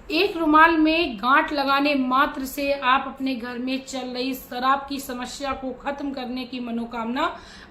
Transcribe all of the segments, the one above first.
एक रुमाल में गांठ लगाने मात्र से आप अपने घर में चल रही शराब की समस्या को खत्म करने की मनोकामना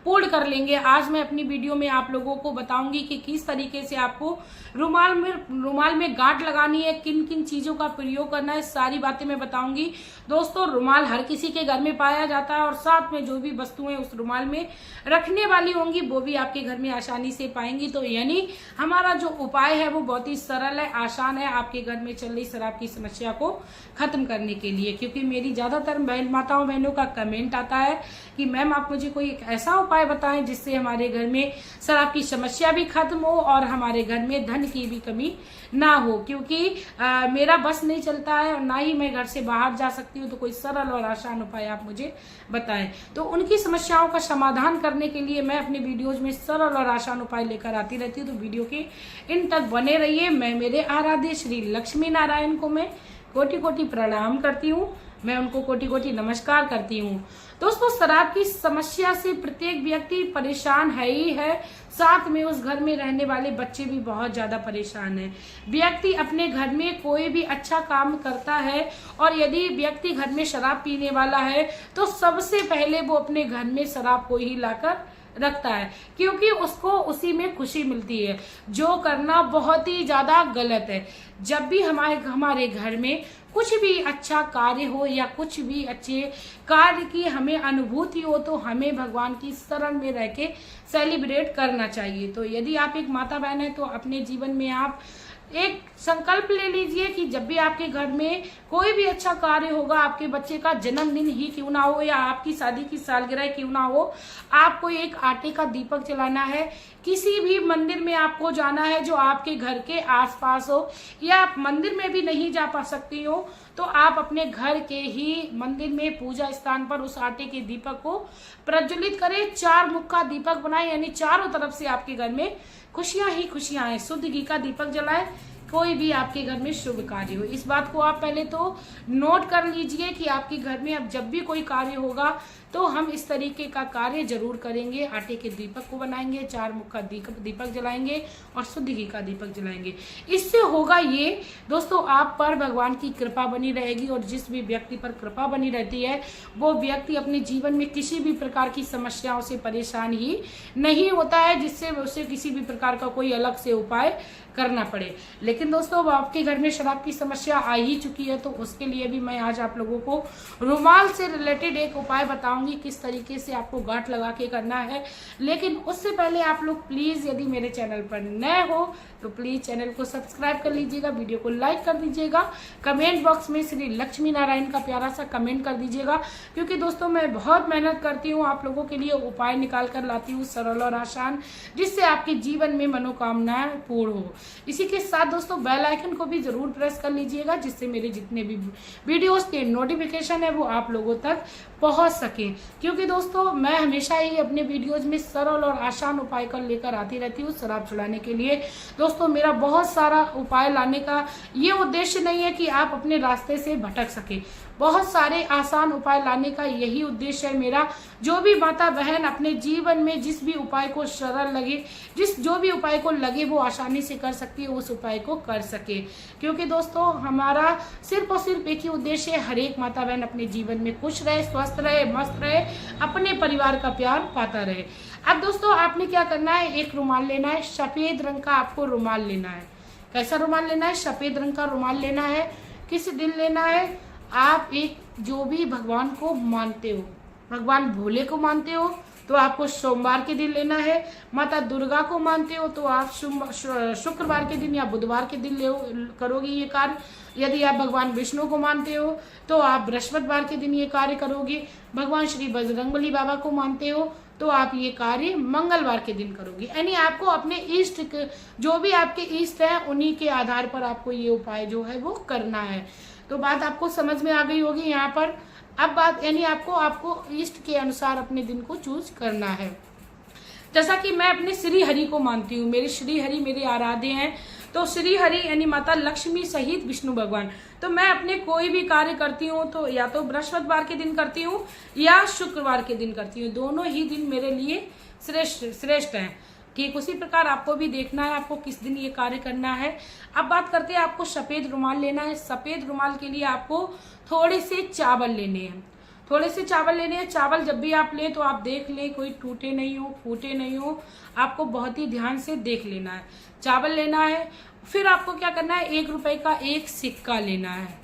पूर्ण कर लेंगे। आज मैं अपनी वीडियो में आप लोगों को बताऊंगी कि किस तरीके से आपको रुमाल में गांठ लगानी है, किन किन चीजों का प्रयोग करना है, सारी बातें मैं बताऊंगी। दोस्तों, रुमाल हर किसी के घर में पाया जाता है और साथ में जो भी वस्तुएं उस रुमाल में रखने वाली होंगी वो भी आपके घर में आसानी से पाएंगी। तो यानी हमारा जो उपाय है वो बहुत ही सरल है, आसान है आपके घर में चल रही शराब की समस्या को खत्म करने के लिए। क्योंकि मेरी ज्यादातर माताओं बहनों का कमेंट आता है कि मैम आप मुझे कोई एक ऐसा उपाय बताएं जिससे हमारे घर में शराब की समस्या भी खत्म हो और हमारे घर में धन की भी कमी ना हो। क्योंकि मेरा बस नहीं चलता है और ना ही मैं घर से बाहर जा सकती हूँ, तो कोई सरल और आसान उपाय आप मुझे बताएं। तो उनकी समस्याओं का समाधान करने के लिए मैं अपने वीडियोज में सरल और आसान उपाय लेकर आती रहती हूँ। तो वीडियो के इन तक बने रहिए। मैं मेरे आराध्य श्री लक्ष्मी नारायण को मैं कोटि कोटि प्रणाम करती हूँ, मैं उनको कोटि कोटि नमस्कार करती हूँ। दोस्तों, शराब की समस्या से प्रत्येक व्यक्ति परेशान है ही है, साथ में उस घर में रहने वाले बच्चे भी बहुत ज्यादा परेशान हैं। व्यक्ति अपने घर में कोई भी अच्छा काम करता है और यदि व्यक्ति घर में शराब पीने वाला है तो सबसे पहले वो अपने घर में शराब को ही लाकर रखता है, क्योंकि उसको उसी में खुशी मिलती है, जो करना बहुत ही ज्यादा गलत है। जब भी हमारे घर में कुछ भी अच्छा कार्य हो या कुछ भी अच्छे कार्य की हमें अनुभूति हो तो हमें भगवान की शरण में रह के सेलिब्रेट करना चाहिए। तो यदि आप एक माता बहन है तो अपने जीवन में आप एक संकल्प ले लीजिए कि जब भी आपके घर में कोई भी अच्छा कार्य होगा, आपके बच्चे का जन्मदिन ही क्यों ना हो या आपकी शादी की सालगिरह क्यों ना हो, आपको एक आटे का दीपक जलाना है। किसी भी मंदिर में आपको जाना है जो आपके घर के आसपास हो, या आप मंदिर में भी नहीं जा पा सकती हो तो आप अपने घर के ही मंदिर में पूजा स्थान पर उस आटे के दीपक को प्रज्वलित करें। 4 मुख का दीपक बनाए, यानी चारों तरफ से आपके घर में खुशियां ही खुशियां हैं। शुद्ध घी का दीपक जलाए, कोई भी आपके घर में शुभ कार्य हो। इस बात को आप पहले तो नोट कर लीजिए कि आपके घर में अब जब भी कोई कार्य होगा तो हम इस तरीके का कार्य जरूर करेंगे। आटे के दीपक को बनाएंगे, 4 मुख का दीपक जलाएंगे और शुद्ध घी का दीपक जलाएंगे। इससे होगा ये दोस्तों, आप पर भगवान की कृपा बनी रहेगी और जिस भी व्यक्ति पर कृपा बनी रहती है वो व्यक्ति अपने जीवन में किसी भी प्रकार की समस्याओं से परेशान ही नहीं होता है, जिससे उसे किसी भी प्रकार का कोई अलग से उपाय करना पड़े। लेकिन दोस्तों, अब आपके घर में शराब की समस्या आ ही चुकी है तो उसके लिए भी मैं आज आप लोगों को रुमाल से रिलेटेड एक उपाय बताऊंगी किस तरीके से आपको गांठ लगा के करना है। लेकिन उससे पहले आप लोग प्लीज यदि मेरे चैनल पर नए हो तो प्लीज चैनल को सब्सक्राइब कर लीजिएगा, वीडियो को लाइक कर दीजिएगा, कमेंट बॉक्स में श्री लक्ष्मी नारायण का प्यारा सा कमेंट कर दीजिएगा। क्योंकि दोस्तों, मैं बहुत मेहनत करती हूँ, आप लोगों के लिए उपाय निकाल कर लाती हूँ सरल और आसान, जिससे आपके जीवन में मनोकामनाएं पूर्ण हो। इसी के साथ दोस्तों, बेल आइकन को भी जरूर प्रेस कर लीजिएगा, जिससे मेरे जितने भी वीडियोस के नोटिफिकेशन है वो आप लोगों तक पहुंच सके। क्योंकि दोस्तों, मैं हमेशा ही अपने वीडियोज में सरल और आसान उपाय कर लेकर आती रहती हूँ शराब छुड़ाने के लिए। दोस्तों, मेरा बहुत सारा उपाय लाने का ये उद्देश्य नहीं है कि आप अपने रास्ते से भटक सके, बहुत सारे आसान उपाय लाने का यही उद्देश्य है मेरा। जो भी माता बहन अपने जीवन में जिस भी उपाय को सरल लगे, जो भी उपाय को लगे वो आसानी से कर सकती है, उस उपाय को कर सके। क्योंकि दोस्तों, हमारा सिर्फ और सिर्फ एक ही उद्देश्य है, हर एक माता बहन अपने जीवन में खुश रहे, स्वस्थ रहे, मस्त रहे, अपने परिवार का प्यार पाता रहे। अब दोस्तों, आपने क्या करना है, एक रुमाल लेना है, सफेद रंग का आपको रुमाल लेना है। कैसा रुमाल लेना है? सफेद रंग का रुमाल लेना है। किस दिन लेना है? आप एक जो भी भगवान को मानते हो, भगवान भोले को मानते हो तो आपको सोमवार के दिन लेना है। माता दुर्गा को मानते हो तो आप शुक्रवार के दिन या बुधवार के दिन करोगे ये कार्य। यदि आप भगवान विष्णु को मानते हो तो आप बृहस्पतिवार के दिन ये कार्य करोगे। भगवान श्री बजरंगबली बाबा को मानते हो तो आप ये कार्य मंगलवार के दिन करोगे। यानी आपको अपने इष्ट, जो भी आपके इष्ट हैं उन्हीं के आधार पर आपको ये उपाय जो है वो करना है। तो बात आपको समझ में आ गई होगी यहाँ पर। अब बात यानी आपको इष्ट के अनुसार अपने दिन को चूज करना है। जैसा कि मैं अपने श्री हरि को मानती हूँ, मेरे श्री हरि मेरे आराध्य हैं, तो श्री हरि यानी माता लक्ष्मी सहित विष्णु भगवान, तो मैं अपने कोई भी कार्य करती हूँ तो या तो बृहस्पतिवार के दिन करती हूँ या शुक्रवार के दिन करती हूँ। दोनों ही दिन मेरे लिए श्रेष्ठ हैं। ठीक उसी प्रकार आपको भी देखना है आपको किस दिन ये कार्य करना है। अब बात करते हैं, आपको सफेद रुमाल लेना है। सफेद रुमाल के लिए आपको थोड़े से चावल लेने हैं, थोड़े से चावल लेने हैं। चावल जब भी आप लें तो आप देख लें कोई टूटे नहीं हो, फूटे नहीं हो, आपको बहुत ही ध्यान से देख लेना है। चावल लेना है, फिर आपको क्या करना है, 1 रुपए का एक सिक्का लेना है।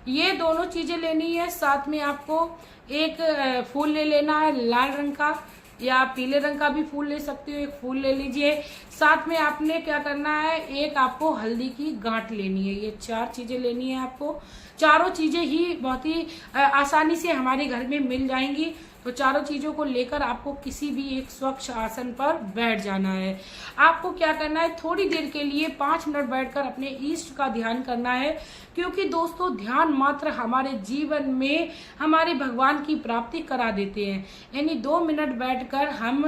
ये दोनों चीजें लेनी है। साथ में आपको एक फूल ले लेना है लाल रंग का, या पीले रंग का भी फूल ले सकते हो, एक फूल ले लीजिए। साथ में आपने क्या करना है, एक आपको हल्दी की गांठ लेनी है। ये 4 चीजें लेनी है आपको। चारों चीजें ही बहुत ही आसानी से हमारे घर में मिल जाएंगी। तो चारों चीजों को लेकर आपको किसी भी एक स्वच्छ आसन पर बैठ जाना है। आपको क्या करना है, थोड़ी देर के लिए 5 मिनट बैठकर अपने इष्ट का ध्यान करना है, क्योंकि दोस्तों ध्यान मात्र हमारे जीवन में हमारे भगवान की प्राप्ति करा देते हैं। यानी 2 मिनट बैठकर हम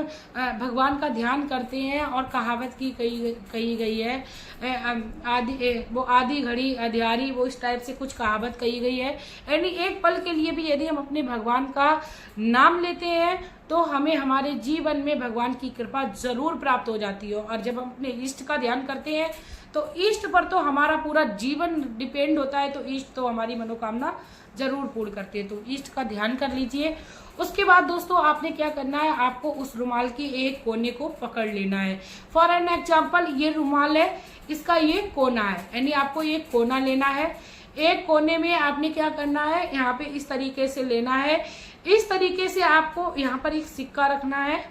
भगवान का ध्यान करते हैं। और कहावत की कही गई है, आधी घड़ी अधियारी, वो इस टाइप से कुछ कहावत कही गई है। यानी एक पल के लिए भी यदि हम अपने भगवान का नाम लेते हैं तो हमें हमारे जीवन में भगवान की कृपा जरूर प्राप्त हो जाती है। और जब हम अपने इष्ट का ध्यान करते हैं तो इष्ट पर तो हमारा पूरा जीवन डिपेंड होता है, तो इष्ट तो हमारी मनोकामना जरूर पूर्ण करते हैं। तो इष्ट का ध्यान कर लीजिए। उसके बाद दोस्तों आपने क्या करना है, आपको उस रुमाल के एक कोने को पकड़ लेना है। फॉर एन एग्जाम्पल, ये रुमाल है, इसका ये कोना है, यानी आपको ये कोना लेना है। एक कोने में आपने क्या करना है, यहाँ पे इस तरीके से लेना है। इस तरीके से आपको यहाँ पर एक सिक्का रखना है।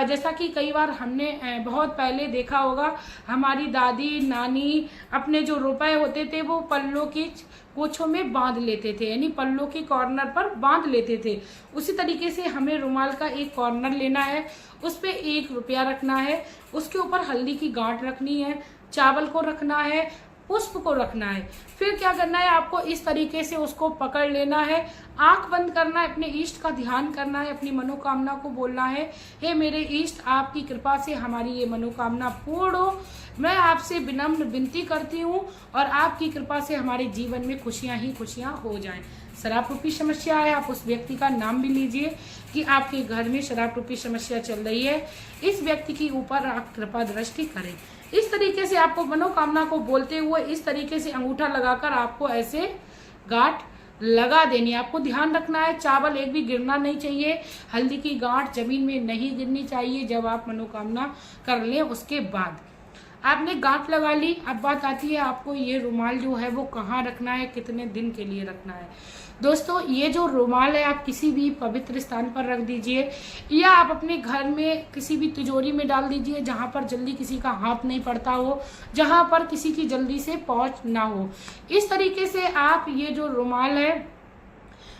जैसा कि कई बार हमने बहुत पहले देखा होगा, हमारी दादी नानी अपने जो रुपए होते थे वो पल्लों की कोछों में बांध लेते थे, यानी पल्लों के कॉर्नर पर बांध लेते थे। उसी तरीके से हमें रुमाल का एक कॉर्नर लेना है, उस पे 1 रुपया रखना है, उसके ऊपर हल्दी की गांठ रखनी है, चावल को रखना है, पुष्प को रखना है। फिर क्या करना है, आपको इस तरीके से उसको पकड़ लेना है, आंख बंद करना है, अपने इष्ट का ध्यान करना है, अपनी मनोकामना को बोलना है, हे मेरे इष्ट, आपकी कृपा से हमारी ये मनोकामना पूर्ण हो। मैं आपसे विनम्र विनती करती हूँ और आपकी कृपा से हमारे जीवन में खुशियां ही खुशियां हो जाएं। शराब रूपी समस्या है, आप उस व्यक्ति का नाम भी लीजिए कि आपके घर में शराब रूपी समस्या चल रही है, इस व्यक्ति के ऊपर आप कृपा दृष्टि करें। इस तरीके से आपको मनोकामना को बोलते हुए इस तरीके से अंगूठा लगाकर आपको ऐसे गांठ लगा देनी है। आपको ध्यान रखना है, चावल एक भी गिरना नहीं चाहिए, हल्दी की गांठ जमीन में नहीं गिरनी चाहिए। जब आप मनोकामना कर लें उसके बाद आपने गांठ लगा ली। अब बात आती है आपको ये रुमाल जो है वो कहाँ रखना है, कितने दिन के लिए रखना है। दोस्तों ये जो रुमाल है आप किसी भी पवित्र स्थान पर रख दीजिए, या आप अपने घर में किसी भी तिजोरी में डाल दीजिए जहां पर जल्दी किसी का हाथ नहीं पड़ता हो, जहां पर किसी की जल्दी से पहुंच ना हो। इस तरीके से आप ये जो रुमाल है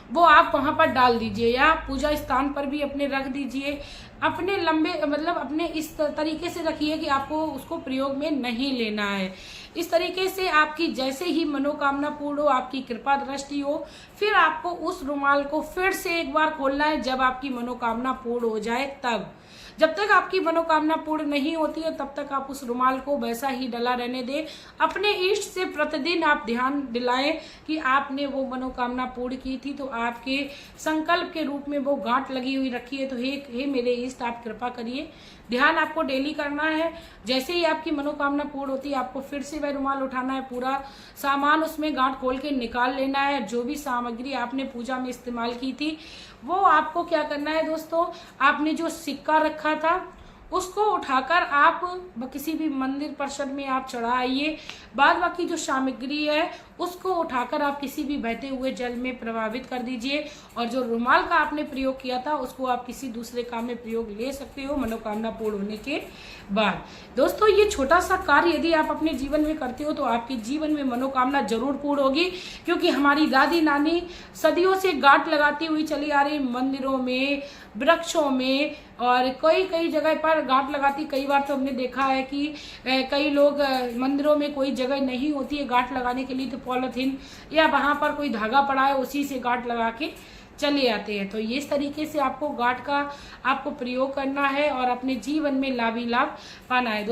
वो आप वहां पर डाल दीजिए, या पूजा स्थान पर भी अपने रख दीजिए। अपने लंबे अपने इस तरीके से रखिए कि आपको उसको प्रयोग में नहीं लेना है। इस तरीके से आपकी जैसे ही मनोकामना पूर्ण हो, आपकी कृपा दृष्टि हो, फिर आपको उस रुमाल को फिर से एक बार खोलना है जब आपकी मनोकामना पूर्ण हो जाए तब। जब तक आपकी मनोकामना पूर्ण नहीं होती है तब तक आप उस रुमाल को वैसा ही डला रहने दें। अपने इष्ट से प्रतिदिन आप ध्यान दिलाएं कि आपने वो मनोकामना पूर्ण की थी, तो आपके संकल्प के रूप में वो गांठ लगी हुई रखी है। तो हे मेरे इष्ट, आप कृपा करिए। ध्यान आपको डेली करना है। जैसे ही आपकी मनोकामना पूर्ण होती है आपको फिर से वह रुमाल उठाना है, पूरा सामान उसमें गांठ खोल के निकाल लेना है। जो भी सामग्री आपने पूजा में इस्तेमाल की थी वो आपको क्या करना है दोस्तों, आपने जो सिक्का रखा था उसको उठाकर आप किसी भी मंदिर परिसर में आप चढ़ाइए। बाद बाकी जो सामग्री है उसको उठाकर आप किसी भी बहते हुए जल में प्रभावित कर दीजिए, और जो रुमाल का आपने प्रयोग किया था उसको आप किसी दूसरे काम में प्रयोग ले सकते हो मनोकामना पूर्ण होने के बाद। दोस्तों ये छोटा सा कार्य यदि आप अपने जीवन में करते हो तो आपके जीवन में मनोकामना जरूर पूर्ण होगी, क्योंकि हमारी दादी नानी सदियों से गांठ लगाती हुई चली आ रही, मंदिरों में, वृक्षों में और कई जगह पर गांठ लगाती। कई बार तो हमने देखा है कि कई लोग मंदिरों में कोई जगह नहीं होती है गांठ लगाने के लिए, तो पॉलिथीन या वहां पर कोई धागा पड़ा है उसी से गांठ लगा के चले आते हैं। तो इस तरीके से आपको गांठ का आपको प्रयोग करना है और अपने जीवन में लाभ ही लाभ पाना है।